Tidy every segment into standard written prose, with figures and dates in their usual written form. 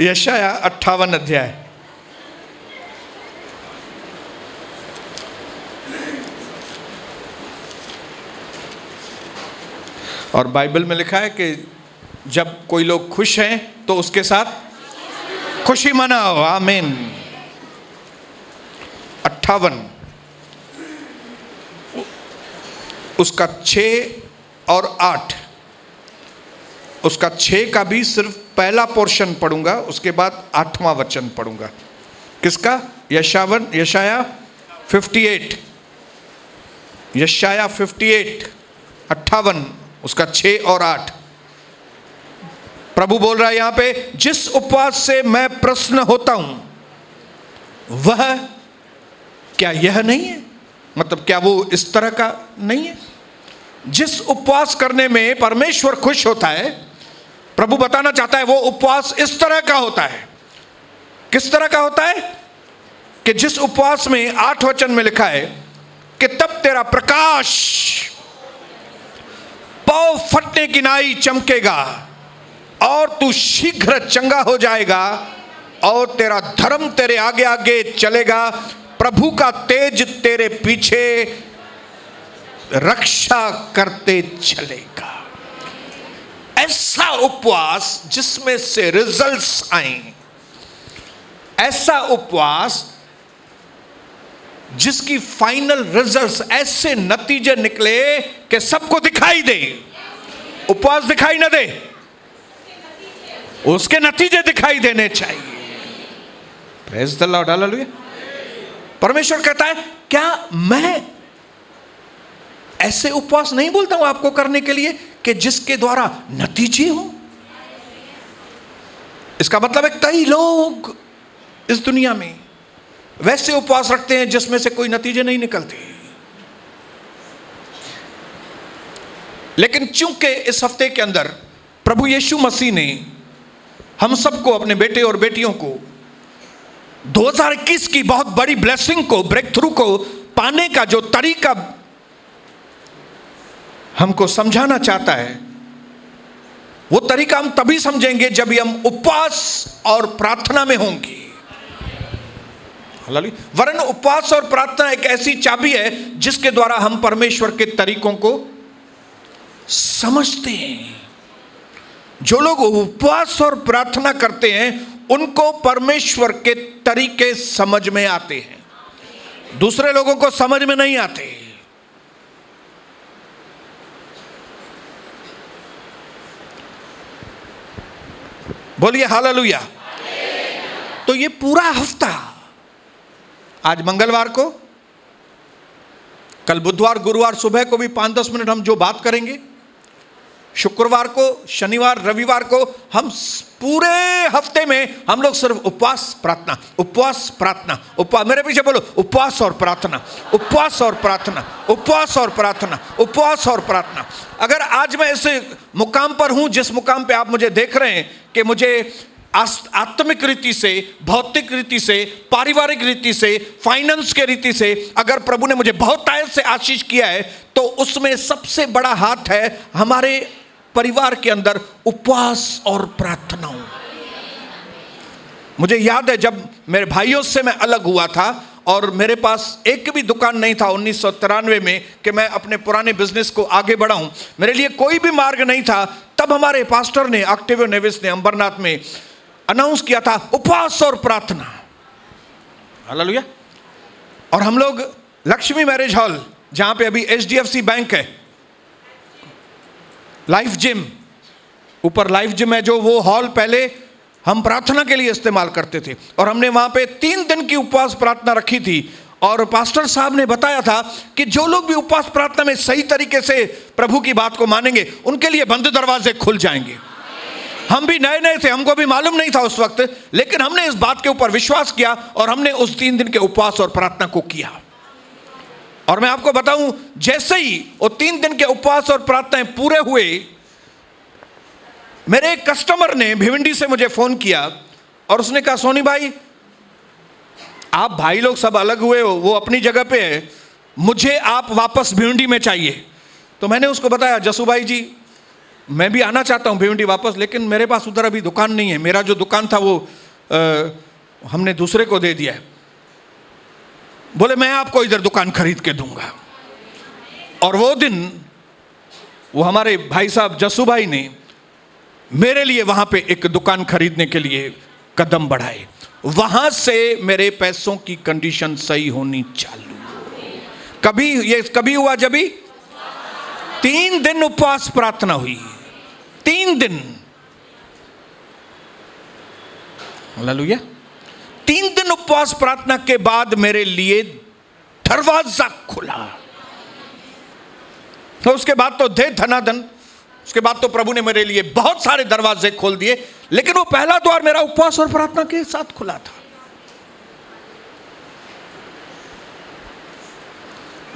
यशाया 58 अध्याय। और बाइबल में लिखा है कि जब कोई लोग खुश हैं तो उसके साथ खुशी मनाओ। आमीन। 58 उसका 6 और 8, उसका 6 का भी सिर्फ पहला पोर्शन पढ़ूंगा, उसके बाद 8वां वचन पढ़ूंगा। किसका? यशाया 58, यशाया 58 58 उसका 6 और 8। प्रभु बोल रहा है यहां पे, जिस उपवास से मैं प्रसन्न होता हूं वह क्या यह नहीं है? मतलब क्या वो इस तरह का नहीं है? जिस उपवास करने में परमेश्वर खुश होता है, प्रभु बताना चाहता है वो उपवास इस तरह का होता है। किस तरह का होता है? कि जिस उपवास में 8 वचन में लिखा है कि तब तेरा प्रकाश पौ फटने की नाई चमकेगा और तू शीघ्र चंगा हो जाएगा और तेरा धर्म तेरे आगे आगे चलेगा, प्रभु का तेज तेरे पीछे रक्षा करते चलेगा। ऐसा उपवास जिसमें से रिजल्ट्स आए, ऐसा उपवास जिसकी फाइनल रिजल्ट्स, ऐसे नतीजे निकले कि सबको दिखाई दे। उपवास दिखाई ना दे, उसके नतीजे दिखाई देने चाहिए। Praise the Lord, hallelujah. परमेश्वर कहता है क्या मैं ऐसे उपवास नहीं बोलता हूं आपको करने के लिए कि जिसके द्वारा नतीजे हो? इसका मतलब है कई लोग इस दुनिया में वैसे उपवास रखते हैं जिसमें से कोई नतीजे नहीं निकलते। लेकिन चूंकि इस हफ्ते के अंदर प्रभु यीशु मसीह ने हम सबको, अपने बेटे और बेटियों को 2021 की बहुत बड़ी ब्लेसिंग को, ब्रेक थ्रू को पाने का जो तरीका हमको समझाना चाहता है, वो तरीका हम तभी समझेंगे जब हम उपवास और प्रार्थना में होंगे। वरन उपवास और प्रार्थना एक ऐसी चाबी है जिसके द्वारा हम परमेश्वर के तरीकों को समझते हैं। जो लोग उपवास और प्रार्थना करते हैं उनको परमेश्वर के तरीके समझ में आते हैं, दूसरे लोगों को समझ में नहीं आते। बोलिए हालेलुया। तो ये पूरा हफ्ता, आज मंगलवार को, कल बुधवार गुरुवार सुबह को भी 5-10 मिनट हम जो बात करेंगे, शुक्रवार को, शनिवार रविवार को, हम पूरे हफ्ते में हम लोग सिर्फ उपवास प्रार्थना, उपवास प्रार्थना, उपवास, मेरे पीछे बोलो, उपवास और प्रार्थना, उपवास और प्रार्थना, उपवास और प्रार्थना, उपवास और प्रार्थना। अगर आज मैं इस मुकाम पर हूं जिस मुकाम पे आप मुझे देख रहे हैं कि मुझे आत्मिक रीति से, भौतिक रीति से, पारिवारिक रीति से, फाइनेंस के रीति से अगर प्रभु ने मुझे बहुत आयत से आशीष किया है, तो उसमें सबसे बड़ा हाथ है हमारे परिवार के अंदर उपवास और प्रार्थना। मुझे याद है जब मेरे भाइयों से मैं अलग हुआ था और मेरे पास एक भी दुकान नहीं था 1993 में कि मैं अपने पुराने बिजनेस को आगे बढ़ाऊं, मेरे लिए कोई भी मार्ग नहीं था, तब हमारे पास्टर ने, ऑक्टेवियो नेविस ने अंबरनाथ में अनाउंस किया था उपवास और प्रार्थना। हालेलुया। और हम लोग लक्ष्मी मैरिज हॉल, जहां पे अभी HDFC बैंक है, लाइफ जिम, ऊपर लाइफ जिम है जो, वो हॉल पहले हम प्रार्थना के लिए इस्तेमाल करते थे और हमने वहां पे 3 दिन की उपवास प्रार्थना रखी थी। और पास्टर साहब ने बताया था कि जो लोग भी उपवास प्रार्थना में सही तरीके से प्रभु की बात को मानेंगे उनके लिए बंद दरवाजे खुल जाएंगे। हम भी नए नए थे, हमको भी मालूम नहीं था उस वक्त, लेकिन हमने इस बात के ऊपर विश्वास किया और हमने उस 3 दिन के उपवास और प्रार्थना को किया। और मैं आपको बताऊं, जैसे ही वो 3 दिन के उपवास और प्रार्थनाएं पूरे हुए, मेरे एक कस्टमर ने भिवंडी से मुझे फोन किया और उसने कहा, सोनी भाई आप भाई लोग सब अलग हुए हो, वो अपनी जगह पे है, मुझे आप वापस भिवंडी में चाहिए। तो मैंने उसको बताया, जसू भाई जी मैं भी आना चाहता हूँ भिवंडी वापस, लेकिन मेरे पास उधर अभी दुकान नहीं है। मेरा जो दुकान था वो हमने दूसरे को दे दिया है। बोले मैं आपको इधर दुकान खरीद के दूंगा। और वो दिन वो हमारे भाई साहब जस्सू भाई ने मेरे लिए वहां पे एक दुकान खरीदने के लिए कदम बढ़ाए। वहां से मेरे पैसों की कंडीशन सही होनी चालू। कभी हुआ जब 3 दिन उपवास प्रार्थना हुई, 3 दिन, हालेलुया। 3 दिन उपवास प्रार्थना के बाद मेरे लिए दरवाजा खुला। तो उसके बाद तो दे धनाधन, उसके बाद तो प्रभु ने मेरे लिए बहुत सारे दरवाजे खोल दिए, लेकिन वो पहला द्वार मेरा उपवास और प्रार्थना के साथ खुला था।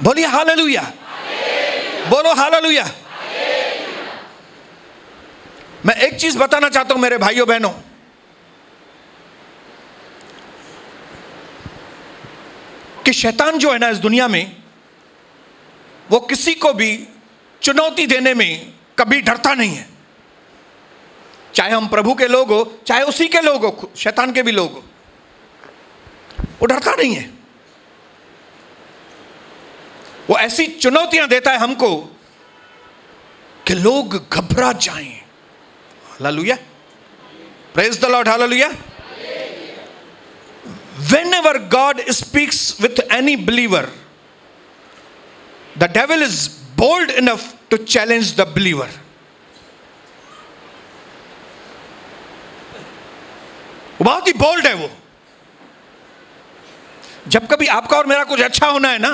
बोलिए हालेलुया, बोलो हालेलुया। मैं एक चीज बताना चाहता हूं मेरे भाइयों बहनों, कि शैतान जो है ना इस दुनिया में, वो किसी को भी चुनौती देने में कभी डरता नहीं है। चाहे हम प्रभु के लोग हो, चाहे उसी के लोग हो, शैतान के भी लोग हो, वो डरता नहीं है। वो ऐसी चुनौतियां देता है हमको कि लोग घबरा जाएं। Hallelujah, praise the Lord, hallelujah. Whenever God speaks with any believer, the devil is bold enough to challenge the believer. बहुत ही बोल्ड है वो। जब कभी आपका और मेरा कुछ अच्छा होना है ना,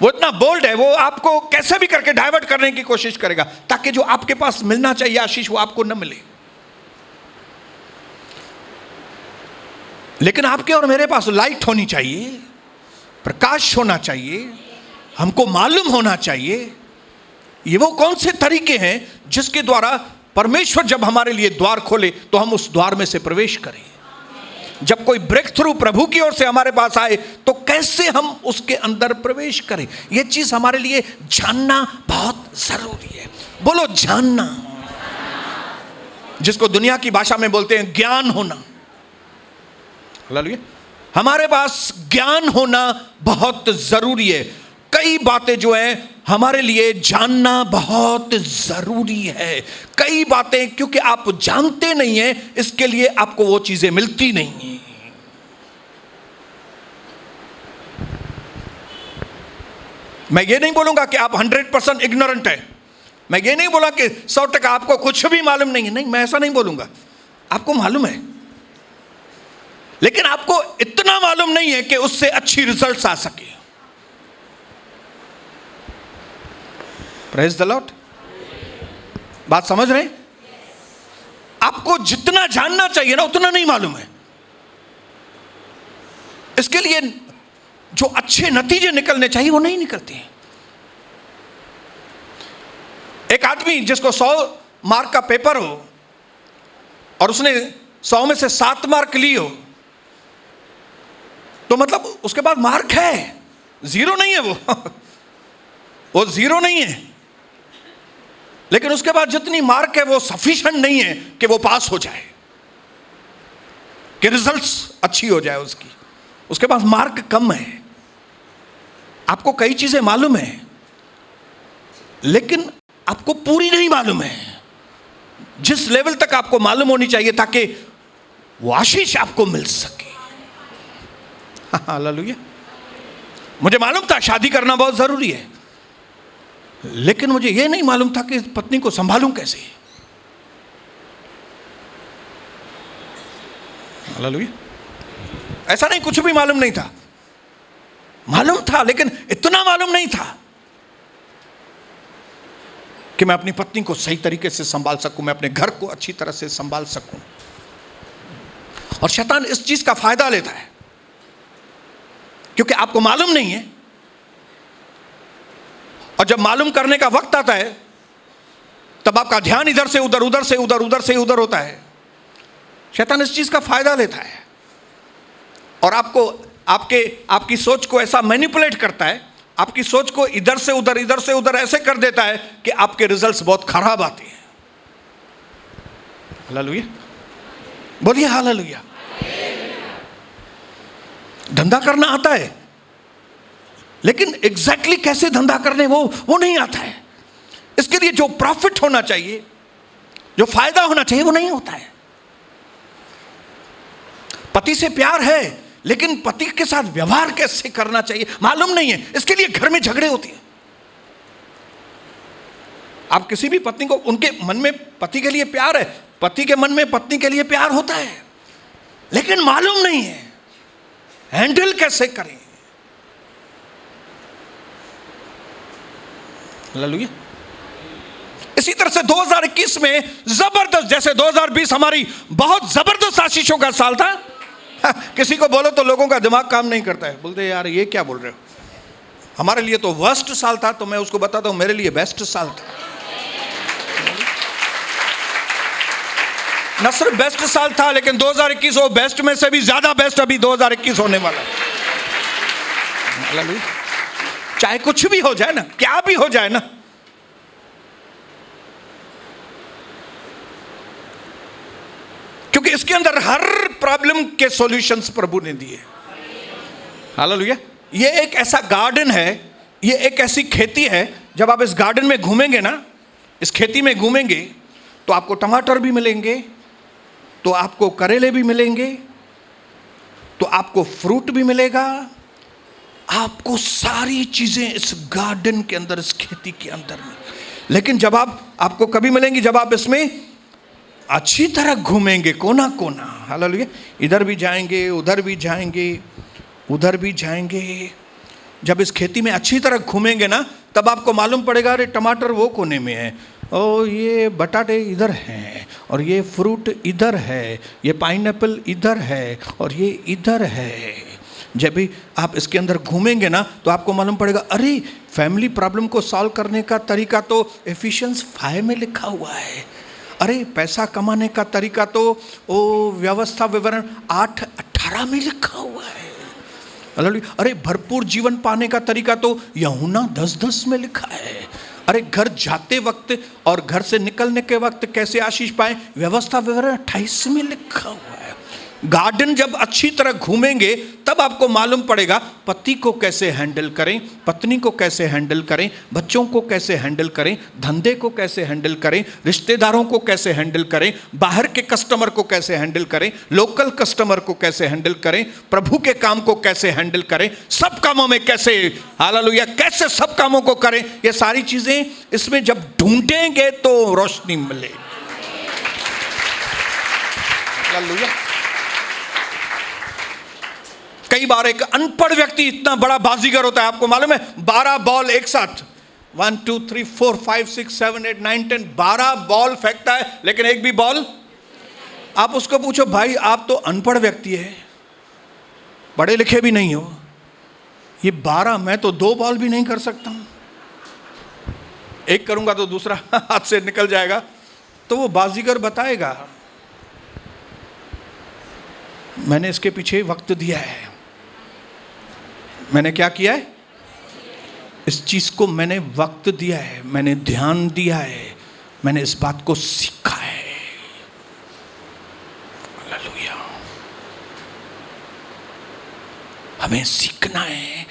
वो इतना बोल्ड है, वो आपको कैसे भी करके डाइवर्ट करने की कोशिश करेगा, ताकि जो आपके पास मिलना चाहिए आशीष वो आपको न मिले। लेकिन आपके और मेरे पास लाइट होनी चाहिए, प्रकाश होना चाहिए, हमको मालूम होना चाहिए ये वो कौन से तरीके हैं जिसके द्वारा परमेश्वर जब हमारे लिए द्वार खोले तो हम उस द्वार में से प्रवेश करें। जब कोई ब्रेक थ्रू प्रभु की ओर से हमारे पास आए तो कैसे हम उसके अंदर प्रवेश करें, यह चीज हमारे लिए जानना बहुत जरूरी है। बोलो जानना, जिसको दुनिया की भाषा में बोलते हैं ज्ञान होना। हमारे पास ज्ञान होना बहुत जरूरी है। कई बातें जो हैं हमारे लिए जानना बहुत जरूरी है। कई बातें क्योंकि आप जानते नहीं हैं, इसके लिए आपको वो चीजें मिलती नहीं हैं। मैं ये नहीं बोलूंगा कि आप 100% इग्नोरेंट हैं। मैं ये नहीं बोला कि 100% आपको कुछ भी मालूम नहीं है। नहीं, मैं ऐसा नहीं बोलूंगा। आपको मालूम है, लेकिन आपको इतना मालूम नहीं है कि उससे अच्छी रिजल्ट्स आ सके। प्रेज द लॉर्ड, बात समझ रहे हैं? आपको जितना जानना चाहिए ना उतना नहीं मालूम है। इसके लिए जो अच्छे नतीजे निकलने चाहिए वो नहीं निकलते हैं। एक आदमी जिसको 100 मार्क का पेपर हो और उसने 100 में से 7 मार्क लिए हो, तो मतलब उसके पास मार्क है, जीरो नहीं है वो जीरो नहीं है, लेकिन उसके बाद जितनी मार्क है वो सफिशिएंट नहीं है कि वो पास हो जाए, कि रिजल्ट्स अच्छी हो जाए उसकी। उसके पास मार्क कम है। आपको कई चीजें मालूम है, लेकिन आपको पूरी नहीं मालूम है। जिस लेवल तक आपको मालूम होनी चाहिए ताकि वो आशीष आपको मिल सके। हालेलुया। मुझे मालूम था शादी करना बहुत जरूरी है, लेकिन मुझे यह नहीं मालूम था कि पत्नी को संभालूं कैसे। हालेलुया। ऐसा नहीं कुछ भी मालूम नहीं था, मालूम था, लेकिन इतना मालूम नहीं था कि मैं अपनी पत्नी को सही तरीके से संभाल सकूं, मैं अपने घर को अच्छी तरह से संभाल सकूं। और शैतान इस चीज का फायदा लेता है, क्योंकि आपको मालूम नहीं है। और जब मालूम करने का वक्त आता है तब आपका ध्यान इधर से उधर, उधर से उधर, उधर से उधर होता है। शैतान इस चीज का फायदा लेता है और आपको आपकी सोच को ऐसा मैनिपुलेट करता है आपकी सोच को इधर से उधर ऐसे कर देता है कि आपके रिजल्ट्स बहुत खराब आते हैं। हालेलुया, बोलिए हालेलुया। धंधा करना आता है, लेकिन एग्जैक्टली कैसे धंधा करने वो नहीं आता है। इसके लिए जो प्रॉफिट होना चाहिए, जो फायदा होना चाहिए, वो नहीं होता है। पति से प्यार है, लेकिन पति के साथ व्यवहार कैसे करना चाहिए मालूम नहीं है। इसके लिए घर में झगड़े होते हैं। आप किसी भी पत्नी को, उनके मन में पति के लिए प्यार है, पति के मन में पत्नी के लिए प्यार होता है, लेकिन मालूम नहीं है हैंडल कैसे करें। हालेलुया। इसी तरह से 2021 में जबरदस्त, जैसे 2020 हमारी बहुत जबरदस्त आशीषों का साल था। किसी को बोलो तो लोगों का दिमाग काम नहीं करता है, बोलते यार ये क्या बोल रहे हो। हमारे लिए तो वर्स्ट साल था, तो मैं उसको बताता हूं मेरे लिए बेस्ट साल था। न सिर्फ बेस्ट साल था, लेकिन 2021 वो बेस्ट में से भी ज्यादा बेस्ट अभी 2021 होने वाला है। चाहे कुछ भी हो जाए ना, क्या भी हो जाए ना, क्योंकि इसके अंदर हर प्रॉब्लम के सॉल्यूशंस प्रभु ने दिए। हालेलुया। ये एक ऐसा गार्डन है, ये एक ऐसी खेती है, जब आप इस गार्डन में घूमेंगे ना, इस खेती में घूमेंगे, तो आपको टमाटर भी मिलेंगे, तो आपको करेले भी मिलेंगे, तो आपको फ्रूट भी मिलेगा, आपको सारी चीजें इस गार्डन के अंदर, इस खेती के अंदर में। लेकिन जब आपको कभी मिलेंगी जब आप इसमें अच्छी तरह घूमेंगे, कोना कोना। हालेलुया। इधर भी जाएंगे, उधर भी जाएंगे, उधर भी जाएंगे। जब इस खेती में अच्छी तरह घूमेंगे ना, तब आपको मालूम पड़ेगा अरे टमाटर वो कोने में है, और ये बटाटे इधर हैं, और ये फ्रूट इधर है, ये पाइनएप्पल इधर है, और ये इधर है। जब भी आप इसके अंदर घूमेंगे ना, तो आपको मालूम पड़ेगा अरे फैमिली प्रॉब्लम को सॉल्व करने का तरीका तो एफिशिएंस 5 में लिखा हुआ है। अरे पैसा कमाने का तरीका तो वो व्यवस्था विवरण 8:18 में लिखा हुआ है। अरे भरपूर जीवन पाने का तरीका तो यूहन्ना 10:10 में लिखा है। अरे घर जाते वक्त और घर से निकलने के वक्त कैसे आशीष पाए, व्यवस्था विवरण 28 में लिखा हुआ है। गार्डन जब अच्छी तरह घूमेंगे, तब आपको मालूम पड़ेगा पति को कैसे हैंडल करें, पत्नी को कैसे हैंडल करें, बच्चों को कैसे हैंडल करें, धंधे को कैसे हैंडल करें, रिश्तेदारों को कैसे हैंडल करें, बाहर के कस्टमर को कैसे हैंडल करें, लोकल कस्टमर को कैसे हैंडल करें, प्रभु के काम को कैसे हैंडल करें, सब कामों में कैसे, हालेलुया, कैसे सब कामों को करें। ये सारी चीजें इसमें जब ढूंढेंगे तो रोशनी मिलेगी। हालेलुया। कई बार एक अनपढ़ व्यक्ति इतना बड़ा बाजीगर होता है, आपको मालूम है, 12 बॉल एक साथ, 1 2 3 4 5 6 7 8 9 10, 12 बॉल फेंकता है, लेकिन एक भी बॉल। आप उसको पूछो भाई आप तो अनपढ़ व्यक्ति है, पढ़े लिखे भी नहीं हो, ये 12, मैं तो 2 बॉल भी नहीं कर सकता हूं, एक करूंगा तो दूसरा हाथ से निकल जाएगा। तो वो बाजीगर बताएगा मैंने इसके पीछे वक्त दिया है, मैंने क्या किया है, इस चीज को मैंने वक्त दिया है, मैंने ध्यान दिया है, मैंने इस बात को सीखा है। हालेलुया। हमें सीखना है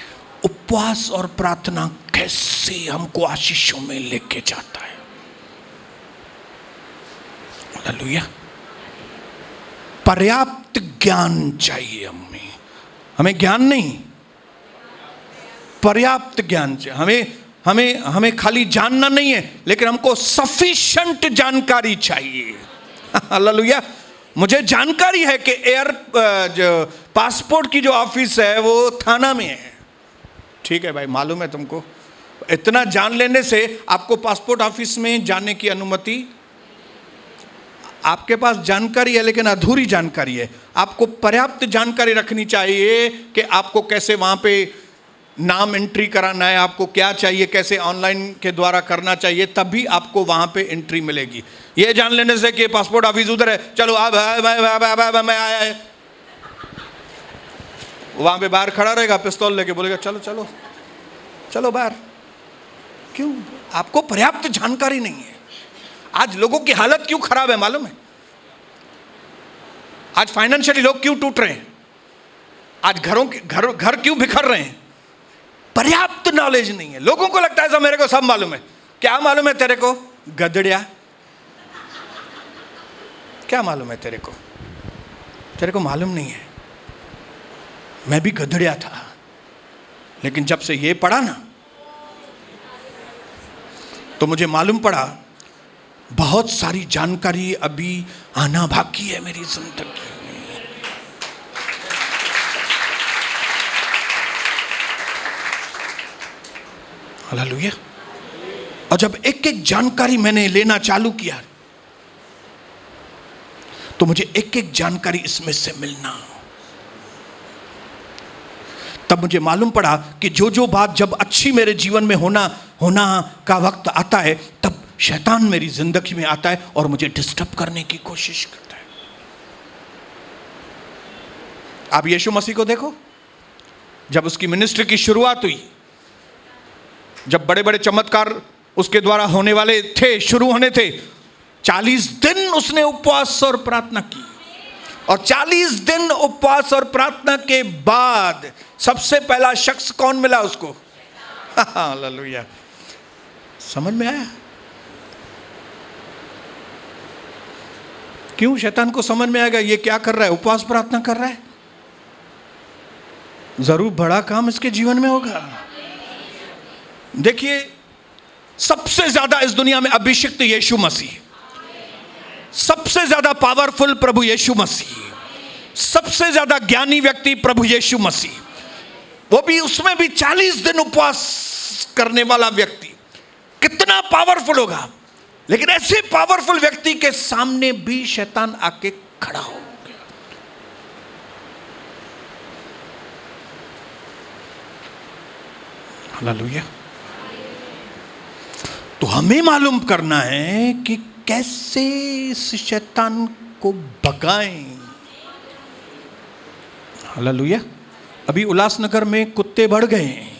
उपवास और प्रार्थना कैसे हमको आशीषों में लेके जाता है। हालेलुया। पर्याप्त ज्ञान चाहिए हमें ज्ञान नहीं, पर्याप्त ज्ञान चाहिए। हमें खाली जानना नहीं है, लेकिन हमको सफिशिएंट जानकारी चाहिए। हालेलुया। मुझे जानकारी है कि पासपोर्ट की जो ऑफिस है वो थाना में है। ठीक है भाई, मालूम है तुमको। इतना जान लेने से आपको पासपोर्ट ऑफिस में जाने की अनुमति, आपके पास जानकारी है लेकिन अधूरी जानकारी है। आपको पर्याप्त जानकारी रखनी चाहिए कि आपको कैसे वहाँ पे नाम एंट्री कराना है, आपको क्या चाहिए, कैसे ऑनलाइन के द्वारा करना चाहिए, तभी आपको वहाँ पे एंट्री मिलेगी। ये जान लेने से कि पासपोर्ट ऑफिस उधर है, चलो अब मैं आया है, वहाँ पे बाहर खड़ा रहेगा पिस्तौल लेके, बोलेगा चलो चलो चलो बाहर। क्यों? आपको पर्याप्त जानकारी नहीं है। आज लोगों की हालत क्यों खराब है मालूम है? आज फाइनेंशियली लोग क्यों टूट रहे हैं? आज घर क्यों बिखर रहे हैं? पर्याप्त नॉलेज नहीं है। लोगों को लगता है सब मेरे को सब मालूम है। क्या मालूम है तेरे को? गधड़िया। क्या मालूम है तेरे को? तेरे को मालूम नहीं है। मैं भी गधड़िया था, लेकिन जब से ये पढ़ा ना तो मुझे मालूम पड़ा बहुत सारी जानकारी अभी आना बाकी है मेरी जिंदगी में। हालेलुया। और जब एक एक जानकारी मैंने लेना चालू किया तो मुझे एक एक जानकारी इसमें से मिलना, तब मुझे मालूम पड़ा कि जो बात जब अच्छी मेरे जीवन में होना का वक्त आता है, तब शैतान मेरी जिंदगी में आता है और मुझे डिस्टर्ब करने की कोशिश करता है। आप यीशु मसीह को देखो, जब उसकी मिनिस्ट्री की शुरुआत हुई, जब बड़े बड़े चमत्कार उसके द्वारा होने वाले थे, शुरू होने थे, 40 दिन उसने उपवास और प्रार्थना की। और 40 दिन उपवास और प्रार्थना के बाद सबसे पहला शख्स कौन मिला उसको? हालेलुया। समझ में आया? क्यों शैतान को समझ में आएगा ये क्या कर रहा है? उपवास प्रार्थना कर रहा है, जरूर बड़ा काम इसके जीवन में होगा। देखिए, सबसे ज्यादा इस दुनिया में अभिषिक्त यीशु मसीह, सबसे ज्यादा पावरफुल प्रभु यीशु मसीह, सबसे ज्यादा ज्ञानी व्यक्ति प्रभु यीशु मसीह, वो भी उसमें भी 40 दिन उपवास करने वाला व्यक्ति कितना पावरफुल होगा। लेकिन ऐसे पावरफुल व्यक्ति के सामने भी शैतान आके खड़ा हो गया। हालेलुया। तो हमें मालूम करना है कि कैसे इस शैतान को भगाएं। हालेलुया। अभी उल्लासनगर में कुत्ते बढ़ गए हैं।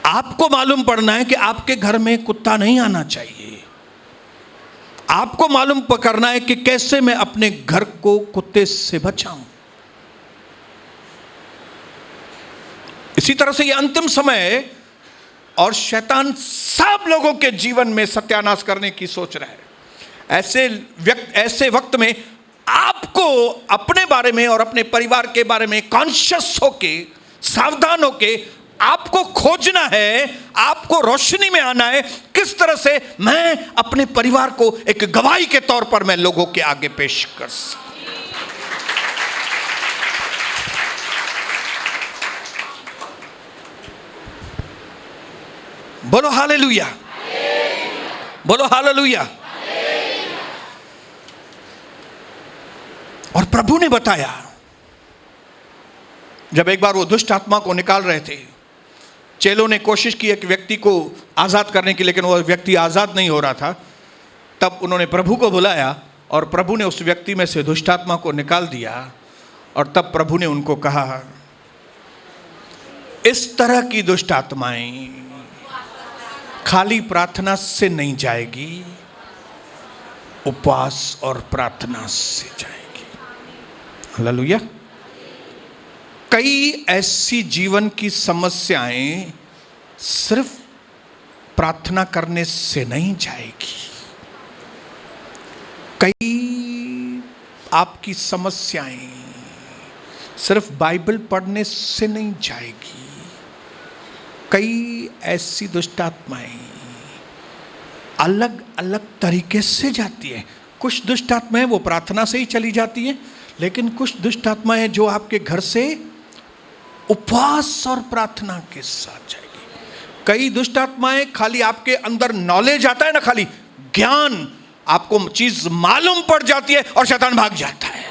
आपको मालूम पड़ना है कि आपके घर में कुत्ता नहीं आना चाहिए। आपको मालूम करना है कि कैसे मैं अपने घर को कुत्ते से बचाऊं। इसी तरह से ये अंतिम समय है और शैतान सब लोगों के जीवन में सत्यानाश करने की सोच रहा है। ऐसे वक्त में आपको अपने बारे में और अपने परिवार के बारे में कॉन्शियस होके, सावधान होके आपको खोजना है, आपको रोशनी में आना है, किस तरह से मैं अपने परिवार को एक गवाही के तौर पर मैं लोगों के आगे पेश कर सकूं। बोलो हालेलुया, बोलो हालेलुया। और प्रभु ने बताया, जब एक बार वो दुष्ट आत्मा को निकाल रहे थे, चेलों ने कोशिश की एक व्यक्ति को आजाद करने की, लेकिन वो व्यक्ति आजाद नहीं हो रहा था। तब उन्होंने प्रभु को बुलाया और प्रभु ने उस व्यक्ति में से दुष्ट आत्मा को निकाल दिया। और तब प्रभु ने उनको कहा, इस तरह की दुष्ट आत्माएं खाली प्रार्थना से नहीं जाएगी, उपवास और प्रार्थना से जाएगी। हालेलुया। कई ऐसी जीवन की समस्याएं सिर्फ प्रार्थना करने से नहीं जाएगी। कई आपकी समस्याएं सिर्फ बाइबल पढ़ने से नहीं जाएगी। कई ऐसी दुष्ट आत्माएं अलग अलग तरीके से जाती है। कुछ दुष्ट आत्माएं वो प्रार्थना से ही चली जाती हैं, लेकिन कुछ दुष्ट आत्माएं जो आपके घर से उपवास और प्रार्थना के साथ जाएगी। कई दुष्ट आत्माएं खाली आपके अंदर नॉलेज आता है ना, खाली ज्ञान, आपको चीज मालूम पड़ जाती है और शैतान भाग जाता है।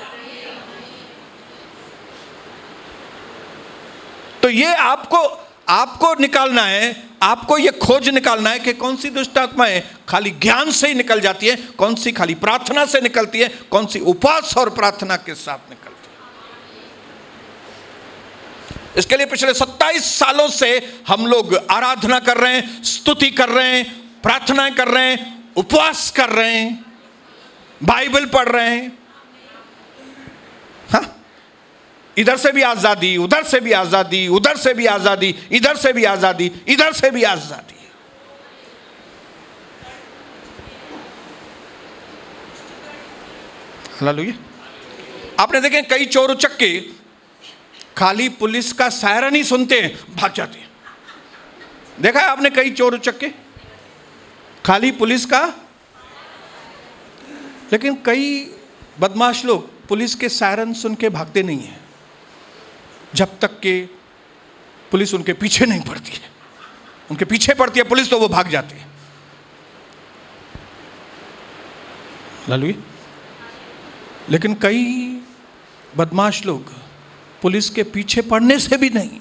तो ये आपको निकालना है, आपको ये खोज निकालना है कि कौन सी दुष्ट आत्माएं खाली ज्ञान से ही निकल जाती है, कौन सी खाली प्रार्थना से निकलती है, कौन सी उपवास और प्रार्थना के साथ निकलती है। इसके लिए पिछले 27 सालों से हम लोग आराधना कर रहे हैं, स्तुति कर रहे हैं, प्रार्थनाएं कर रहे हैं, उपवास कर रहे हैं, बाइबल पढ़ रहे हैं। हाँ, इधर से भी आजादी, उधर से भी आजादी, उधर से भी आजादी, इधर से भी आजादी, इधर से भी आजादी। हालेलुया। आपने देखे कई चोर उचक्के खाली पुलिस का सायरन ही सुनते हैं भाग जाते हैं। देखा है आपने कई चोर उचक्के खाली पुलिस का, लेकिन कई बदमाश लोग पुलिस के सायरन सुन के भागते नहीं हैं जब तक कि पुलिस उनके पीछे नहीं पड़ती है। उनके पीछे पड़ती है पुलिस तो वो भाग जाते हैं। हालेलुया। लेकिन कई बदमाश लोग पुलिस के पीछे पड़ने से भी नहीं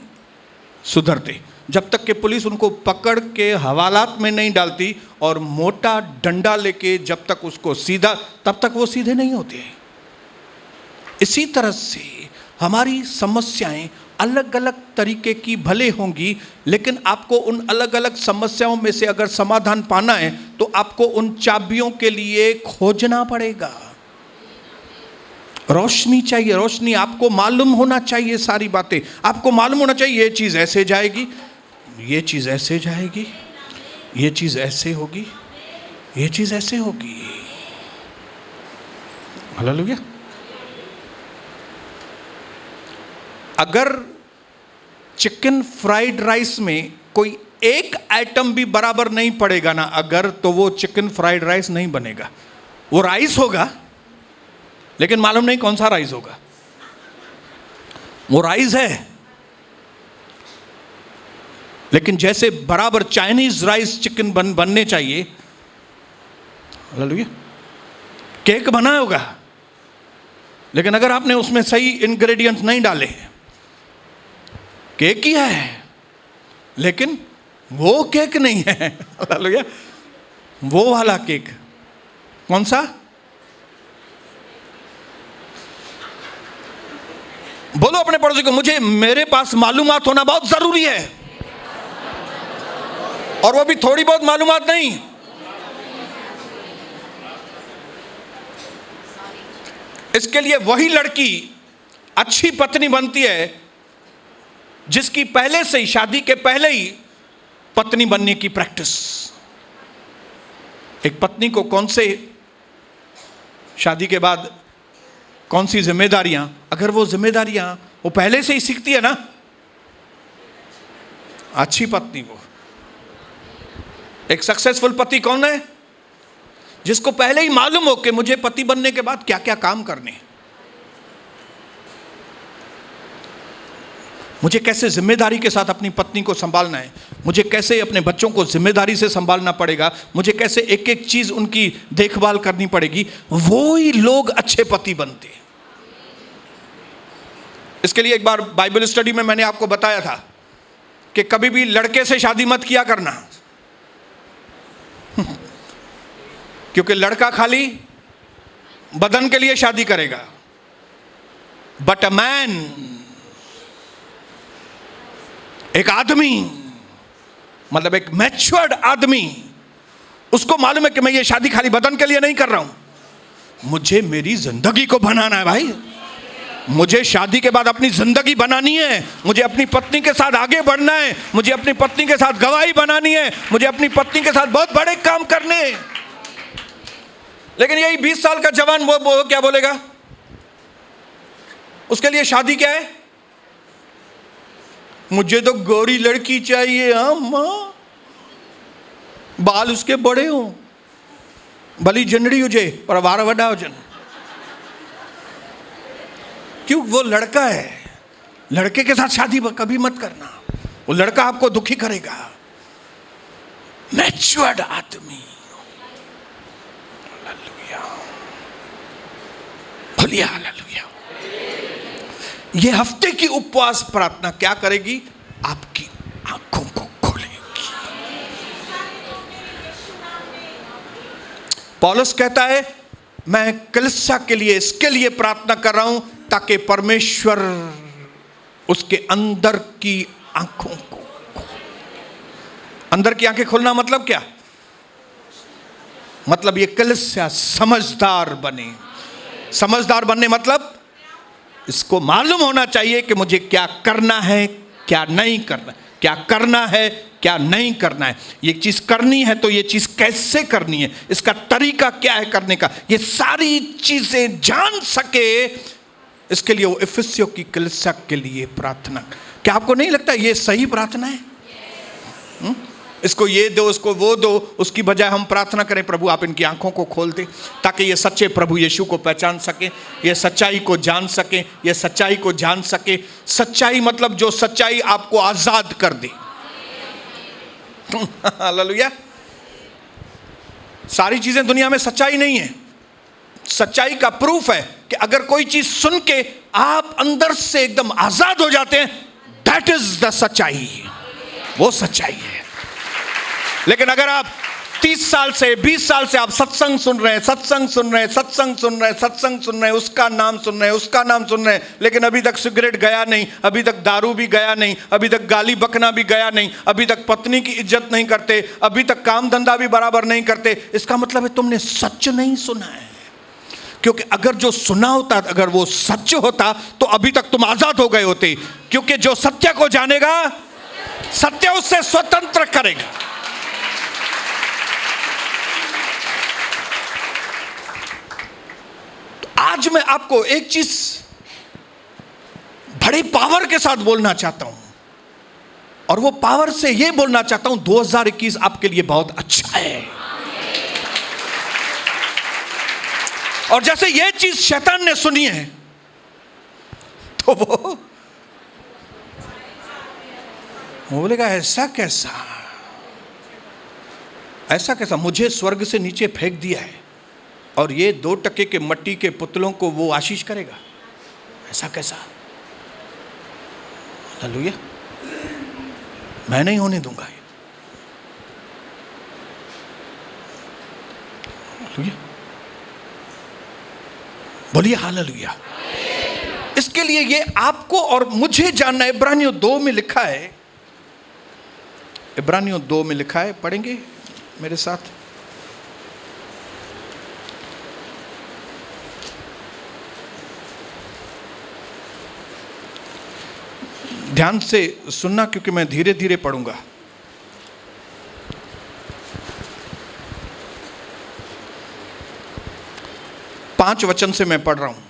सुधरते जब तक कि पुलिस उनको पकड़ के हवालात में नहीं डालती और मोटा डंडा लेके जब तक उसको सीधा, तब तक वो सीधे नहीं होते। इसी तरह से हमारी समस्याएं अलग अलग तरीके की भले होंगी, लेकिन आपको उन अलग अलग समस्याओं में से अगर समाधान पाना है तो आपको उन चाबियों के लिए खोजना पड़ेगा। रोशनी चाहिए, रोशनी। आपको मालूम होना चाहिए सारी बातें। आपको मालूम होना चाहिए ये चीज़ ऐसे जाएगी, ये चीज़ ऐसे जाएगी, ये चीज़ ऐसे होगी, ये चीज़ ऐसे होगी। हालेलुया। अगर चिकन फ्राइड राइस में कोई एक आइटम भी बराबर नहीं पड़ेगा ना अगर, तो वो चिकन फ्राइड राइस नहीं बनेगा। वो राइस होगा लेकिन मालूम नहीं कौन सा राइस होगा। वो राइस है लेकिन जैसे बराबर चाइनीज राइस चिकन बनने चाहिए। हालेलुया। केक बना होगा लेकिन अगर आपने उसमें सही इंग्रेडिएंट्स नहीं डाले, केक ही है लेकिन वो केक नहीं है। हालेलुया। वो वाला केक कौन सा? बोलो अपने पड़ोसी को, मुझे मेरे पास मालूमात होना बहुत जरूरी है, और वो भी थोड़ी बहुत मालूमात नहीं। इसके लिए वही लड़की अच्छी पत्नी बनती है जिसकी पहले से ही, शादी के पहले ही पत्नी बनने की प्रैक्टिस। एक पत्नी को कौन से, शादी के बाद कौन सी जिम्मेदारियां, अगर वो जिम्मेदारियां वो पहले से ही सीखती है ना, अच्छी पत्नी वो। एक सक्सेसफुल पति कौन है? जिसको पहले ही मालूम हो कि मुझे पति बनने के बाद क्या क्या काम करने हैं, मुझे कैसे जिम्मेदारी के साथ अपनी पत्नी को संभालना है, मुझे कैसे अपने बच्चों को जिम्मेदारी से संभालना पड़ेगा, मुझे कैसे एक एक चीज उनकी देखभाल करनी पड़ेगी। वो ही लोग अच्छे पति बनते हैं। इसके लिए एक बार बाइबल स्टडी में मैंने आपको बताया था कि कभी भी लड़के से शादी मत किया करना, क्योंकि लड़का खाली बदन के लिए शादी करेगा, बट अ मैन, एक आदमी, मतलब एक मैच्योर्ड आदमी, उसको मालूम है कि मैं ये शादी खाली बदन के लिए नहीं कर रहा हूं, मुझे मेरी जिंदगी को बनाना है भाई। मुझे शादी के बाद अपनी जिंदगी बनानी है, मुझे अपनी पत्नी के साथ आगे बढ़ना है, मुझे अपनी पत्नी के साथ गवाही बनानी है, मुझे अपनी पत्नी के साथ बहुत बड़े काम करने हैं। लेकिन यही 20 साल का जवान वो क्या बोलेगा? उसके लिए शादी क्या है? मुझे तो गोरी लड़की चाहिए, हाँ मां, बाल उसके बड़े हो, भली जंडड़ी हुजे पर वार वड्डा हुजन। क्यों? वो लड़का है, लड़के के साथ शादी कभी मत करना, वो लड़का आपको दुखी करेगा। मैच्योर्ड आदमी, हालेलुया, भलिया हालेलुया। ये हफ्ते की उपवास प्रार्थना क्या करेगी? आपकी आंखों को खोलेगी। पौलुस कहता है, मैं कलीसिया के लिए इसके लिए प्रार्थना कर रहा हूं ताकि परमेश्वर उसके अंदर की आंखों को। अंदर की आंखें खोलना मतलब क्या? मतलब ये कलीसिया समझदार बने। समझदार बनने मतलब इसको मालूम होना चाहिए कि मुझे क्या करना है, क्या नहीं करना है, क्या करना है, क्या नहीं करना है। ये चीज करनी है तो ये चीज कैसे करनी है, इसका तरीका क्या है करने का, ये सारी चीजें जान सके। इसके लिए वो इफिसियों की कलीसिया के लिए प्रार्थना। क्या आपको नहीं लगता ये सही प्रार्थना है? इसको ये दो, इसको वो दो, उसकी बजाय हम प्रार्थना करें प्रभु आप इनकी आंखों को खोल दे ताकि ये सच्चे प्रभु यीशु को पहचान सके, ये सच्चाई को जान सके, ये सच्चाई को जान सके। सच्चाई मतलब जो सच्चाई आपको आजाद कर दे। हालेलुया। सारी चीजें दुनिया में सच्चाई नहीं है। सच्चाई का प्रूफ है कि अगर कोई चीज सुन के आप अंदर से एकदम आजाद हो जाते हैं, दैट इज द सच्चाई, वो सच्चाई है। लेकिन अगर आप 30 साल से 20 साल से आप सत्संग सुन रहे हैं, सत्संग सुन रहे हैं, सत्संग सुन रहे हैं, सत्संग सुन रहे हैं, उसका नाम सुन रहे हैं, उसका नाम सुन रहे हैं, लेकिन अभी तक सिगरेट गया नहीं, अभी तक दारू भी गया नहीं, अभी तक गाली बकना भी गया नहीं, अभी तक पत्नी की इज्जत नहीं करते, अभी तक काम धंधा भी बराबर नहीं करते, इसका मतलब है तुमने सच नहीं सुना है। क्योंकि अगर जो सुना होता, अगर वो सच होता तो अभी तक तुम आजाद हो गए होते। क्योंकि जो सत्य को जानेगा सत्य उससे स्वतंत्र करेगा। आज मैं आपको एक चीज बड़े पावर के साथ बोलना चाहता हूं, और वो पावर से ये बोलना चाहता हूं 2021 आपके लिए बहुत अच्छा है। और जैसे ये चीज शैतान ने सुनी है तो वो बोलेगा ऐसा कैसा, ऐसा कैसा, मुझे स्वर्ग से नीचे फेंक दिया है और ये 2 टके के मट्टी के पुतलों को वो आशीष करेगा, ऐसा कैसा। हालेलुया। मैं नहीं होने दूंगा ये। हालेलुया। बोलिए हालेलुया। इसके लिए ये आपको और मुझे जानना है। इब्रानियों 2 में लिखा है, इब्रानियों 2 में लिखा है, पढ़ेंगे मेरे साथ। ध्यान से सुनना क्योंकि मैं धीरे धीरे पढ़ूंगा। पांच वचन से मैं पढ़ रहा हूं।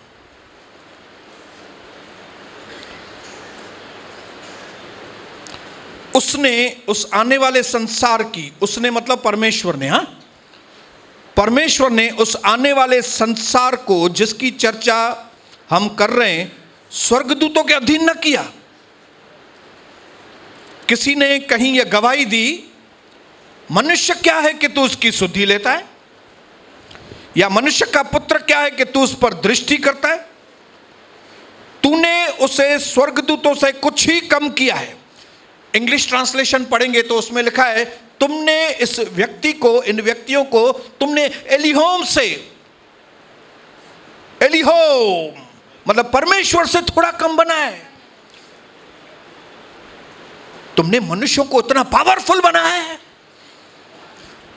उसने उस आने वाले संसार की, उसने मतलब परमेश्वर ने, हाँ, परमेश्वर ने उस आने वाले संसार को जिसकी चर्चा हम कर रहे हैं स्वर्गदूतों के अधीन न किया। किसी ने कहीं यह गवाही दी, मनुष्य क्या है कि तू उसकी सुधि लेता है, या मनुष्य का पुत्र क्या है कि तू उस पर दृष्टि करता है। तूने उसे स्वर्गदूतों से कुछ ही कम किया है। इंग्लिश ट्रांसलेशन पढ़ेंगे तो उसमें लिखा है तुमने इस व्यक्ति को, इन व्यक्तियों को तुमने एलिहोम से, एलिहोम मतलब परमेश्वर से थोड़ा कम बनाया है। तुमने मनुष्यों को इतना पावरफुल बनाया है,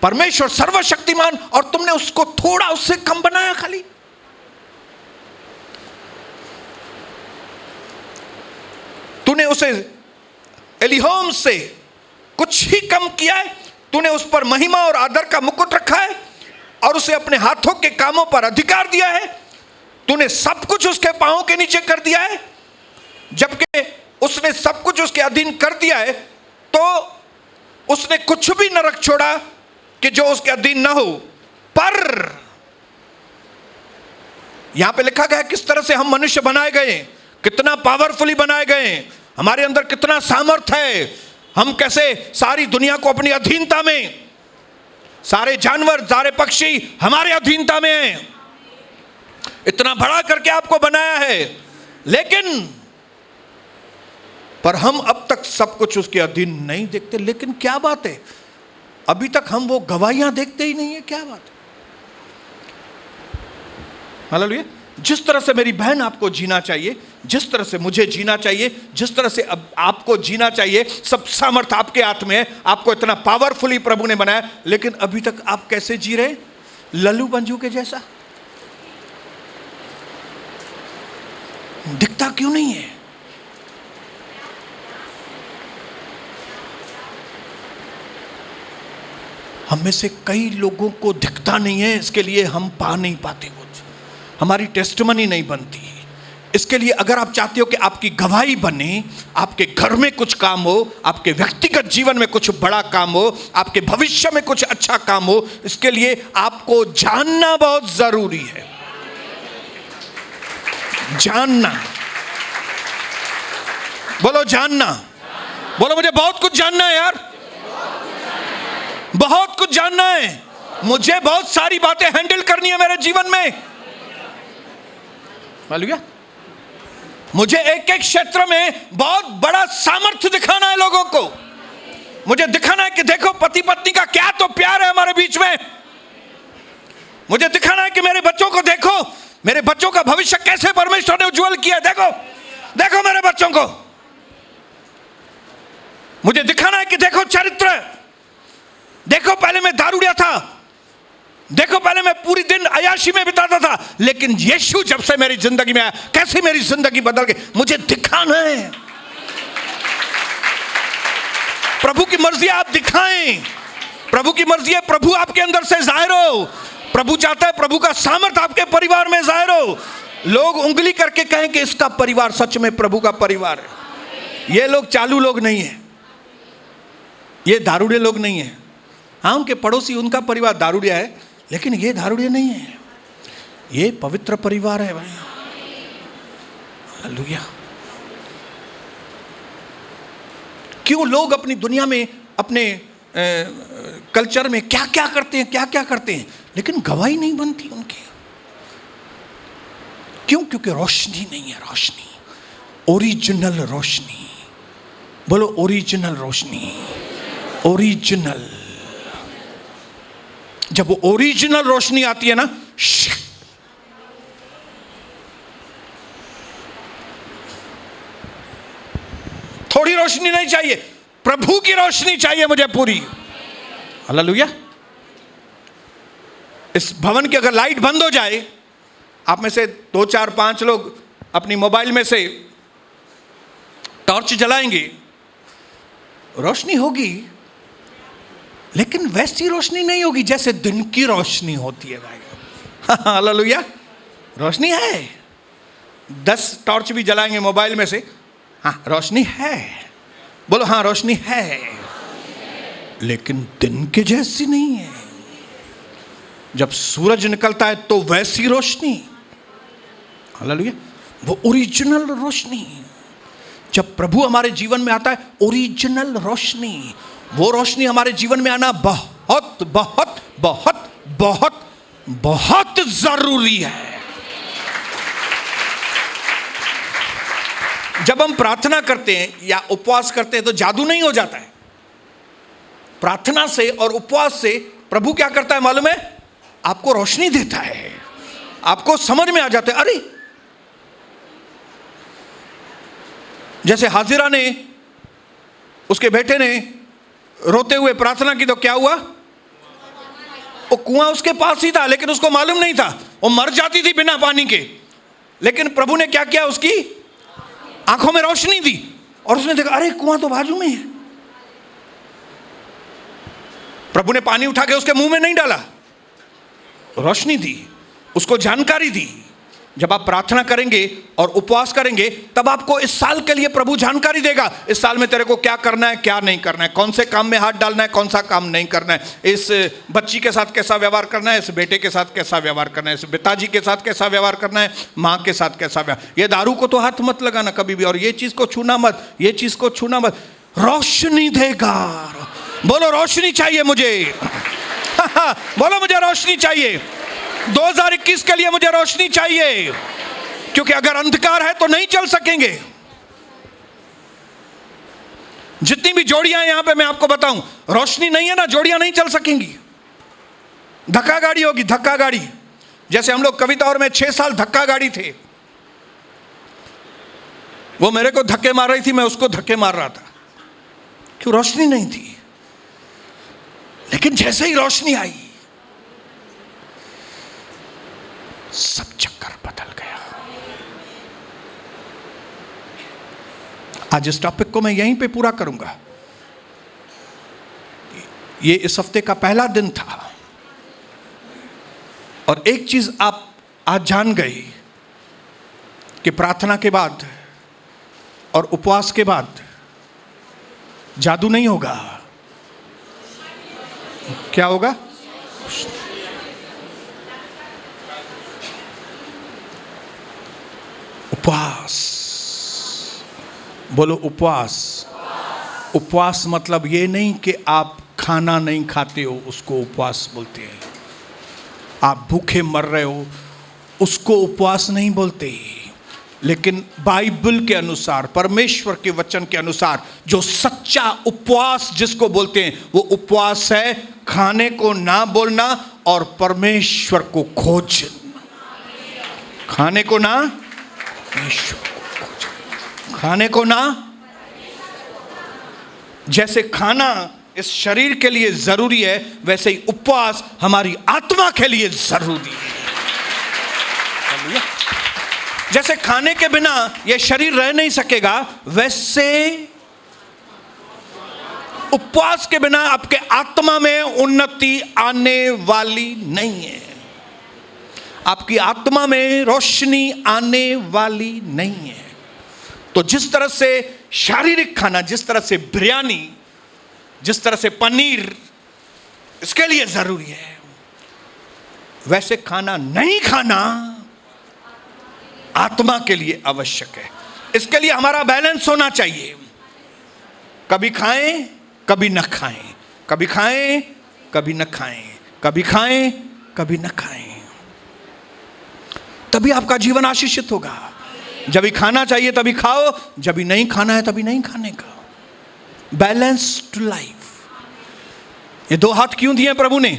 परमेश्वर सर्वशक्तिमान, और तुमने उसको थोड़ा उससे कम बनाया खाली। तूने उसे एलिहोम से कुछ ही कम किया है। तूने उस पर महिमा और आदर का मुकुट रखा है और उसे अपने हाथों के कामों पर अधिकार दिया है। तूने सब कुछ उसके पांवों के नीचे कर दिया है। जबकि उसने सब कुछ उसके अधीन कर दिया है तो उसने कुछ भी न रख छोड़ा कि जो उसके अधीन ना हो। पर यहां पे लिखा गया है किस तरह से हम मनुष्य बनाए गए, कितना पावरफुली बनाए गए, हमारे अंदर कितना सामर्थ्य है, हम कैसे सारी दुनिया को अपनी अधीनता में, सारे जानवर, सारे पक्षी हमारे अधीनता में हैं। इतना बड़ा करके आपको बनाया है, लेकिन पर हम अब तक सब कुछ उसके अधीन नहीं देखते। लेकिन क्या बात है, अभी तक हम वो गवाहियां देखते ही नहीं है। क्या बात है। हालेलुया। जिस तरह से मेरी बहन आपको जीना चाहिए, जिस तरह से मुझे जीना चाहिए, जिस तरह से अब आपको जीना चाहिए, सब सामर्थ्य आपके हाथ में है। आपको इतना पावरफुली प्रभु ने बनाया, लेकिन अभी तक आप कैसे जी रहे? लल्लू पंजू के जैसा। दिखता क्यों नहीं है? हम में से कई लोगों को दिखता नहीं है, इसके लिए हम पा नहीं पाते, कुछ हमारी टेस्टमनी नहीं बनती। इसके लिए अगर आप चाहते हो कि आपकी गवाही बने, आपके घर में कुछ काम हो, आपके व्यक्तिगत जीवन में कुछ बड़ा काम हो, आपके भविष्य में कुछ अच्छा काम हो, इसके लिए आपको जानना बहुत जरूरी है। जानना, बोलो जानना। बोलो मुझे बहुत कुछ जानना है यार, बहुत कुछ जानना है। मुझे बहुत सारी बातें हैंडल करनी है मेरे जीवन में। मालूम क्या? मुझे एक एक क्षेत्र में बहुत बड़ा सामर्थ्य दिखाना है लोगों को। मुझे दिखाना है कि देखो पति पत्नी का क्या तो प्यार है हमारे बीच में। मुझे दिखाना है कि मेरे बच्चों को देखो, मेरे बच्चों का भविष्य कैसे परमेश्वर ने उज्जवल किया। देखो देखो मेरे बच्चों को। मुझे दिखाना है कि देखो चरित्र, देखो पहले मैं दारूडिया था, देखो पहले मैं पूरी दिन अयाशी में बिताता था, लेकिन यीशु जब से मेरी जिंदगी में आया, कैसे मेरी जिंदगी बदल गई। मुझे दिखाना है। प्रभु की मर्जी आप दिखाएं। प्रभु की मर्जी है प्रभु आपके अंदर से जाहिर हो। प्रभु चाहता है प्रभु का सामर्थ आपके परिवार में जाहिर हो। लोग उंगली करके कहें कि इसका परिवार सच में प्रभु का परिवार है। ये लोग चालू लोग नहीं है, ये दारूड़े लोग नहीं है। हाँ, उनके पड़ोसी उनका परिवार दारूड़िया है, लेकिन ये दारूड़िया नहीं है, ये पवित्र परिवार है भाई। हालेलुया। क्यों लोग अपनी दुनिया में, अपने कल्चर में क्या क्या करते हैं, क्या क्या करते हैं, लेकिन गवाही नहीं बनती उनकी। क्यों? क्योंकि रोशनी नहीं है। रोशनी, ओरिजिनल रोशनी। बोलो ओरिजिनल रोशनी। ओरिजिनल, जब वो ओरिजिनल रोशनी आती है ना, थोड़ी रोशनी नहीं चाहिए, प्रभु की रोशनी चाहिए मुझे पूरी। हालेलुया। इस भवन की अगर लाइट बंद हो जाए, आप में से 2 4 5 लोग अपनी मोबाइल में से टॉर्च जलाएंगे, रोशनी होगी, लेकिन वैसी रोशनी नहीं होगी जैसे दिन की रोशनी होती है भाई। हालेलुया। रोशनी है, 10 टॉर्च भी जलाएंगे मोबाइल में से, हाँ रोशनी है। बोलो हाँ रोशनी है, लेकिन दिन के जैसी नहीं है। जब सूरज निकलता है तो वैसी रोशनी। हालेलुया। वो ओरिजिनल रोशनी। जब प्रभु हमारे जीवन में आता है, ओरिजिनल रोशनी, वो रोशनी हमारे जीवन में आना बहुत बहुत बहुत बहुत बहुत जरूरी है। जब हम प्रार्थना करते हैं या उपवास करते हैं तो जादू नहीं हो जाता है। प्रार्थना से और उपवास से प्रभु क्या करता है मालूम है? आपको रोशनी देता है, आपको समझ में आ जाता है। अरे जैसे हाजिरा ने, उसके बेटे ने रोते हुए प्रार्थना की तो क्या हुआ? वो कुआं उसके पास ही था, लेकिन उसको मालूम नहीं था, वो मर जाती थी बिना पानी के। लेकिन प्रभु ने क्या किया? उसकी आंखों में रोशनी दी और उसने देखा अरे कुआं तो बाजू में है। प्रभु ने पानी उठा के उसके मुंह में नहीं डाला, रोशनी दी, उसको जानकारी दी। जब आप प्रार्थना करेंगे और उपवास करेंगे, तब आपको इस साल के लिए प्रभु जानकारी देगा। इस साल में तेरे को क्या करना है, क्या नहीं करना है, कौन से काम में हाथ डालना है, कौन सा काम नहीं करना है, इस बच्ची के साथ कैसा व्यवहार करना है, इस बेटे के साथ कैसा व्यवहार करना है, इस पिताजी के साथ कैसा व्यवहार करना है, माँ के साथ कैसा व्यवहार। ये दारू को तो हाथ मत लगाना कभी भी, और ये चीज़ को छूना मत, ये चीज़ को छूना मत। रोशनी देगा। बोलो रोशनी चाहिए मुझे। बोलो मुझे रोशनी चाहिए। 2021 के लिए मुझे रोशनी चाहिए, क्योंकि अगर अंधकार है तो नहीं चल सकेंगे। जितनी भी जोड़ियां यहां पे मैं आपको बताऊं, रोशनी नहीं है ना, जोड़ियां नहीं चल सकेंगी। धक्का गाड़ी होगी, धक्का गाड़ी। जैसे हम लोग कविता और मैं 6 साल धक्का गाड़ी थे। वो मेरे को धक्के मार रही थी, मैं उसको धक्के मार रहा था। क्यों? रोशनी नहीं थी। लेकिन जैसे ही रोशनी आई, सब चक्कर बदल गया। आज इस टॉपिक को मैं यहीं पे पूरा करूंगा। ये इस हफ्ते का पहला दिन था, और एक चीज आप आज जान गए कि प्रार्थना के बाद और उपवास के बाद जादू नहीं होगा। क्या होगा? उपवास। बोलो उपवास। उपवास मतलब ये नहीं कि आप खाना नहीं खाते हो, उसको उपवास बोलते हैं। आप भूखे मर रहे हो, उसको उपवास नहीं बोलते। लेकिन बाइबल के अनुसार, परमेश्वर के वचन के अनुसार, जो सच्चा उपवास जिसको बोलते हैं, वो उपवास है खाने को ना बोलना और परमेश्वर को खोजना। खाने को ना, परमेश्वर को खोजना। खाने को ना, जैसे खाना इस शरीर के लिए जरूरी है, वैसे ही उपवास हमारी आत्मा के लिए जरूरी है। जैसे खाने के बिना यह शरीर रह नहीं सकेगा, वैसे उपवास के बिना आपके आत्मा में उन्नति आने वाली नहीं है। आपकी आत्मा में रोशनी आने वाली नहीं है। तो जिस तरह से शारीरिक खाना, जिस तरह से बिरयानी, जिस तरह से पनीर इसके लिए जरूरी है, वैसे खाना नहीं खाना आत्मा के लिए आवश्यक है। इसके लिए हमारा बैलेंस होना चाहिए। कभी खाएं, कभी न खाएं, कभी खाएं, कभी न खाएं, कभी खाएं, कभी न खाएं। तभी आपका जीवन आशीषित होगा। जब भी खाना चाहिए तभी खाओ, जब भी नहीं खाना है तभी नहीं खाने का। Balance to life. ये दो हाथ क्यों दिए प्रभु ने?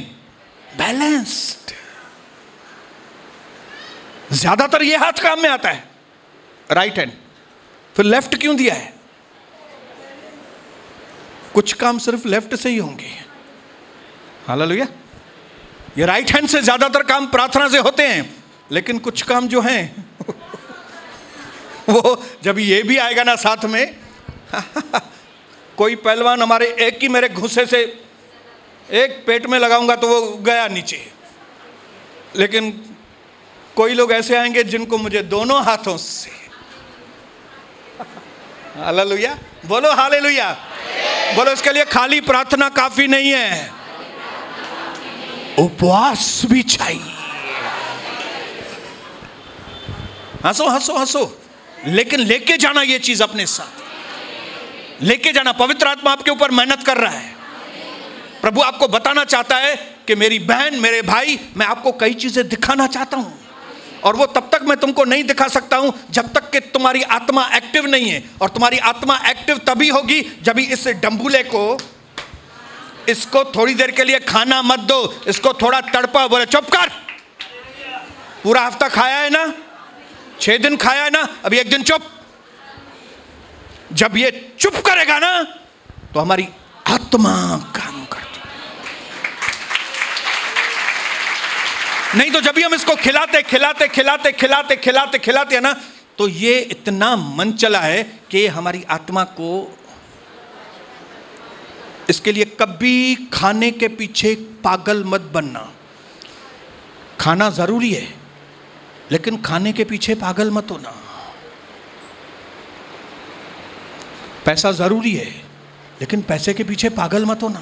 बैलेंस्ड। ज्यादातर ये हाथ काम में आता है, राइट हैंड। फिर लेफ्ट क्यों दिया है? कुछ काम सिर्फ लेफ्ट से ही होंगे। हालेलुया। ये राइट हैंड से ज्यादातर काम प्रार्थना से होते हैं, लेकिन कुछ काम जो हैं वो जब ये भी आएगा ना साथ में कोई पहलवान हमारे एक ही मेरे घुसे से एक पेट में लगाऊंगा तो वो गया नीचे, लेकिन कोई लोग ऐसे आएंगे जिनको मुझे दोनों हाथों से, हालेलुया, बोलो हालेलुया, बोलो। इसके लिए खाली प्रार्थना काफी नहीं है, उपवास भी चाहिए। हंसो हंसो हंसो, लेकिन लेके जाना ये चीज अपने साथ लेके जाना। पवित्र आत्मा आपके ऊपर मेहनत कर रहा है। प्रभु आपको बताना चाहता है कि मेरी बहन, मेरे भाई, मैं आपको कई चीजें दिखाना चाहता हूं, और वो तब तक मैं तुमको नहीं दिखा सकता हूं जब तक कि तुम्हारी आत्मा एक्टिव नहीं है। और तुम्हारी आत्मा एक्टिव तभी होगी जब इस डंबूले को, इसको थोड़ी देर के लिए खाना मत दो, इसको थोड़ा तड़पा। बोले चुप कर, पूरा हफ्ता खाया है ना, 6 दिन खाया है ना, अभी 1 दिन चुप। जब ये चुप करेगा ना तो हमारी आत्मा काम करती। नहीं तो जब भी हम इसको खिलाते खिलाते खिलाते खिलाते खिलाते खिलाते हैं ना, तो ये इतना मन चला है कि हमारी आत्मा को, इसके लिए कभी खाने के पीछे पागल मत बनना। खाना जरूरी है, लेकिन खाने के पीछे पागल मत होना। पैसा जरूरी है, लेकिन पैसे के पीछे पागल मत होना।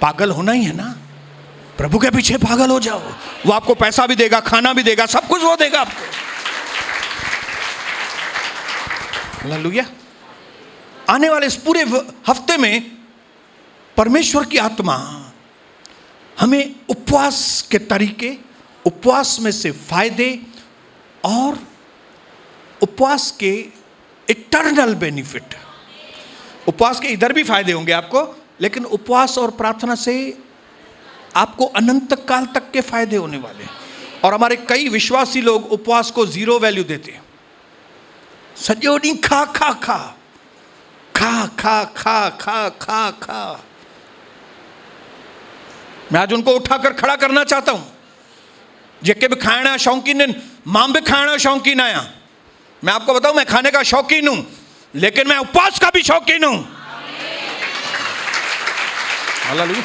पागल होना ही है ना, प्रभु के पीछे पागल हो जाओ। वो आपको पैसा भी देगा, खाना भी देगा, सब कुछ वो देगा आपको। हालेलुया। आने वाले इस पूरे हफ्ते में परमेश्वर की आत्मा हमें उपवास के तरीके, उपवास में से फायदे और उपवास के इटर्नल बेनिफिट। उपवास के इधर भी फायदे होंगे आपको, लेकिन उपवास और प्रार्थना से आपको अनंत काल तक के फायदे होने वाले हैं। और हमारे कई विश्वासी लोग उपवास को 0 वैल्यू देते हैं। सॼो ॾींहुं खा खा खा खा खा खा खा खा खा। मैं आज उनको उठाकर खड़ा करना चाहता हूं, जेके भी खाइण जा शौक़ीन आहिनि। मां भी खाइण जो शौक़ीन आहियां। मैं आपको बताऊं, मैं खाने का शौकीन हूं, लेकिन मैं उपवास का भी शौकीन हूं। हालेलुया।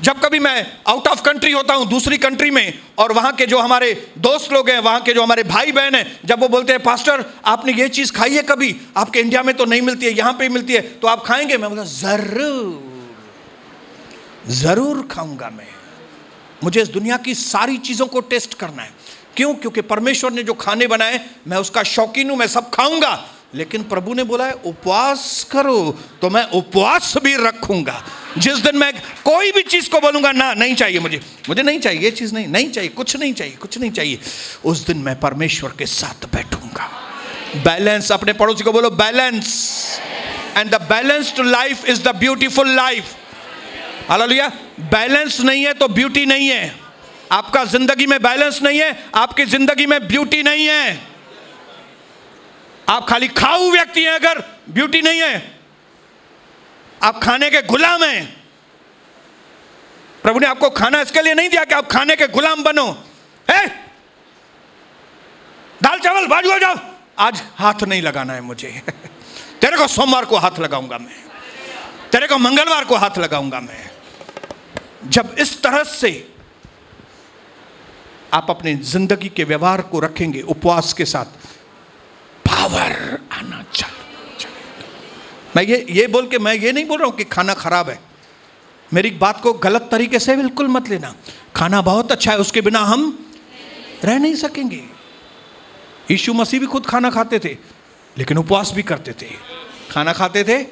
जब कभी मैं आउट ऑफ कंट्री होता हूं, दूसरी कंट्री में, और वहां के जो हमारे दोस्त लोग हैं, वहां के जो हमारे भाई बहन हैं, जब वो बोलते हैं पास्टर आपने ये चीज खाई है कभी, आपके इंडिया में तो नहीं मिलती है, यहां पे ही मिलती है, तो आप खाएंगे? मैं बोलता जरूर जरूर खाऊंगा। मुझे इस दुनिया की सारी चीजों को टेस्ट करना है। क्यों? क्योंकि परमेश्वर ने जो खाने बनाए मैं उसका शौकीन हूं, मैं सब खाऊंगा। लेकिन प्रभु ने बोला है उपवास करो, तो मैं उपवास भी रखूंगा। जिस दिन मैं कोई भी चीज को बोलूंगा ना नहीं चाहिए मुझे नहीं चाहिए, ये चीज नहीं चाहिए, कुछ नहीं चाहिए, उस दिन मैं परमेश्वर के साथ बैठूंगा। बैलेंस, अपने पड़ोसी को बोलो balance. And the balanced life is the beautiful life. Hallelujah. Balance नहीं है तो ब्यूटी नहीं है। आपका जिंदगी में बैलेंस नहीं है, आपकी जिंदगी में ब्यूटी नहीं है। आप खाली खाऊ व्यक्ति हैं अगर ब्यूटी नहीं है, आप खाने के गुलाम हैं। प्रभु ने आपको खाना इसके लिए नहीं दिया कि आप खाने के गुलाम बनो। दाल चावल बाजू हो जाओ, आज हाथ नहीं लगाना है मुझे। तेरे को सोमवार को हाथ लगाऊंगा मैं, तेरे को मंगलवार को हाथ लगाऊंगा मैं। जब इस तरह से आप अपने जिंदगी के व्यवहार को रखेंगे उपवास के साथ, पावर आना चाहिए। मैं ये बोल के मैं ये नहीं बोल रहा हूं कि खाना खराब है। मेरी बात को गलत तरीके से बिल्कुल मत लेना। खाना बहुत अच्छा है, उसके बिना हम रह नहीं सकेंगे। यीशु मसीह भी खुद खाना खाते थे, लेकिन उपवास भी करते थे। खाना खाते थे,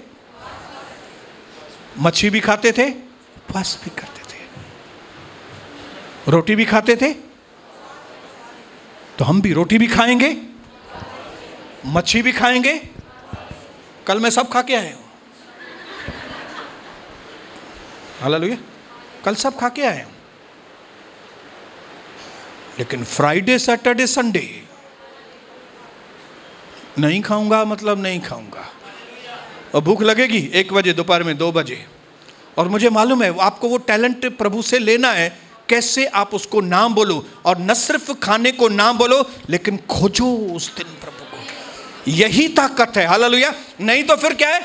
मच्छी भी खाते थे, उपवास भी करते थे। रोटी भी खाते थे, तो हम भी रोटी भी खाएंगे, मच्छी भी खाएंगे। कल मैं सब खा के आया हूं। हालेलुया। कल सब खा के आया हूं। लेकिन फ्राइडे सैटरडे संडे नहीं खाऊंगा, मतलब नहीं खाऊंगा। और भूख लगेगी 1 बजे, दोपहर में 2 बजे। और मुझे मालूम है आपको वो टैलेंट प्रभु से लेना है, कैसे आप उसको नाम बोलो। और न सिर्फ खाने को नाम बोलो, लेकिन खोजो उस दिन प्रभु को। यही ताकत है। हालेलुया। नहीं तो फिर क्या है,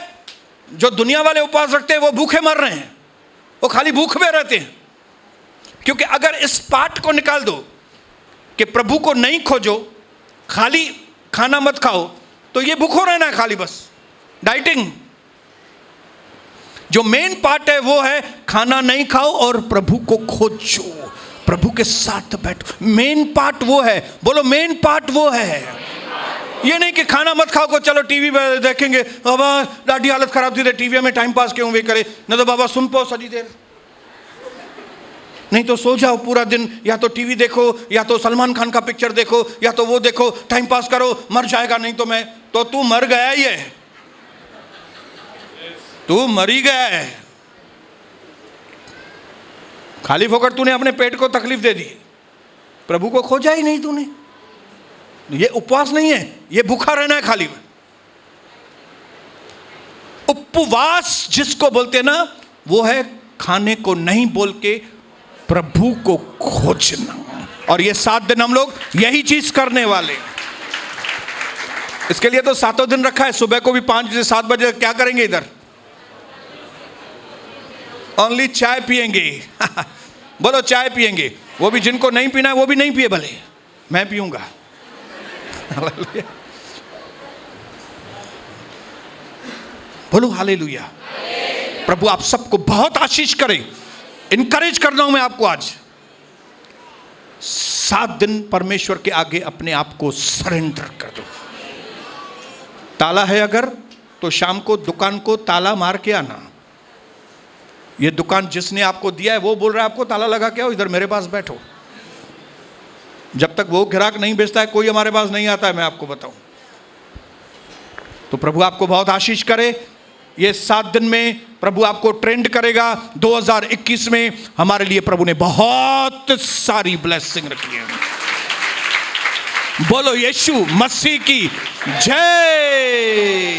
जो दुनिया वाले उपवास रखते हैं वो भूखे मर रहे हैं, वो खाली भूख में रहते हैं। क्योंकि अगर इस पार्ट को निकाल दो कि प्रभु को नहीं खोजो, खाली खाना मत खाओ, तो ये भूखो रहना है खाली, बस डाइटिंग। जो मेन पार्ट है वो है खाना नहीं खाओ और प्रभु को खोजो, प्रभु के साथ बैठो। मेन पार्ट वो है, बोलो मेन पार्ट वो है। ये नहीं कि खाना मत खाओ को चलो टीवी देखेंगे, बाबा ॾाढी हालत खराब थी थे टीवी में, टाइम पास क्यों वे करे, न तो बाबा सुन पाओ सॼी देर, नहीं तो सो जाओ पूरा दिन, या तो टीवी देखो, या तो सलमान खान का पिक्चर देखो, या तो वो देखो, टाइम पास करो, मर जाएगा नहीं तो मैं। तो तू मर गया ही है, तू मरी गया है। खाली फोकट तूने अपने पेट को तकलीफ दे दी, प्रभु को खोजा ही नहीं तूने। ये उपवास नहीं है, ये भूखा रहना है खाली में। उपवास जिसको बोलते ना, वो है खाने को नहीं बोल के प्रभु को खोजना। और ये 7 दिन हम लोग यही चीज करने वाले। इसके लिए तो 7 दिन रखा है। सुबह को भी 5 से 7 बजे क्या करेंगे इधर? ओनली चाय पिएंगे। बोलो चाय पिएंगे। वो भी जिनको नहीं पीना है वो भी नहीं पिए, भले मैं पीऊंगा। बोलो हालेलुया। प्रभु आप सबको बहुत आशीष करे। इनकरेज कर रहा हूं मैं आपको आज। 7 दिन परमेश्वर के आगे अपने आप को सरेंडर कर दो। ताला है अगर, तो शाम को दुकान को ताला मार के आना। ये दुकान जिसने आपको दिया है वो बोल रहा है आपको ताला लगा के आओ, इधर मेरे पास बैठो। जब तक वो ग्राहक नहीं बेचता है कोई हमारे पास नहीं आता है, मैं आपको बताऊं। तो प्रभु आपको बहुत आशीष करे। ये 7 दिन में प्रभु आपको ट्रेंड करेगा। 2021 में हमारे लिए प्रभु ने बहुत सारी ब्लेसिंग रखी है। बोलो यीशु मसीह की जय।